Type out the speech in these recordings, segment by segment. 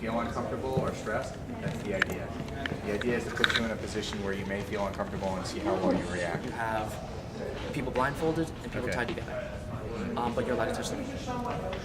feel uncomfortable or stressed, that's the idea. The idea is to put you in a position where you may feel uncomfortable and see how well you react. You have people blindfolded and people Okay. tied together. But you're allowed to touch them.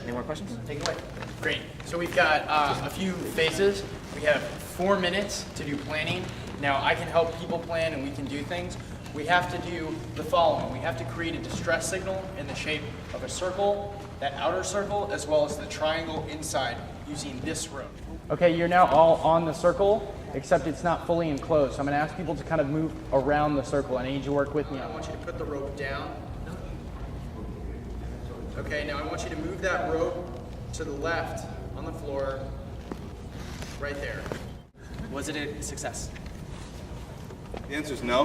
Any more questions? Take it away. Great. So we've got a few phases. We have 4 minutes to do planning. Now I can help people plan and we can do things. We have to do the following. We have to create a distress signal in the shape of a circle, that outer circle, as well as the triangle inside using this rope. Okay, you're now all on the circle, except it's not fully enclosed. So I'm going to ask people to kind of move around the circle. I need you to work with me. I want you to put the rope down. Okay, now I want you to move that rope to the left on the floor, right there. Was it a success? The answer is no.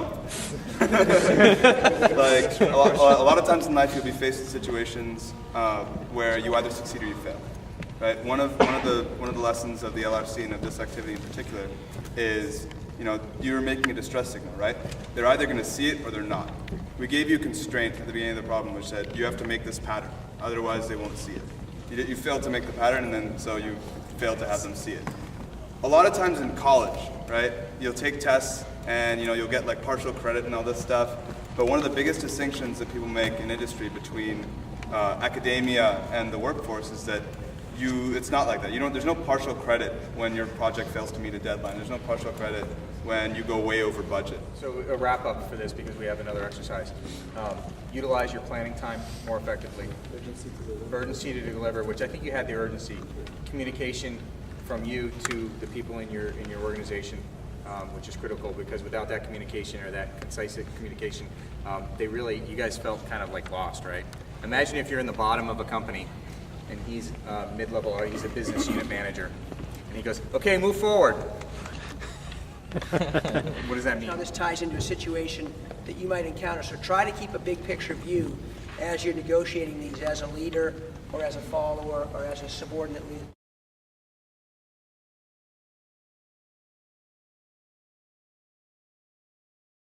Like a lot of times in life, you'll be faced with situations where you either succeed or you fail. Right? One of the lessons of the LRC and of this activity in particular is, you're making a distress signal, right? They're either going to see it or they're not. We gave you a constraint at the beginning of the problem, which said you have to make this pattern, otherwise they won't see it. You failed to make the pattern, and then so you failed to have them see it. A lot of times in college, right, you'll take tests and you'll get like partial credit and all this stuff. But one of the biggest distinctions that people make in industry between academia and the workforce is that it's not like that. There's no partial credit when your project fails to meet a deadline. There's no partial credit when you go way over budget. So a wrap up for this, because we have another exercise. Utilize your planning time more effectively. Urgency to deliver, which I think you had the urgency. Communication from you to the people in your organization, which is critical, because without that communication or that concise communication, you guys felt kind of like lost, right? Imagine if you're in the bottom of a company and he's mid-level, or he's a business unit manager, and he goes, okay, move forward. What does that mean? Now this ties into a situation that you might encounter, so try to keep a big picture view as you're negotiating these as a leader or as a follower or as a subordinate leader.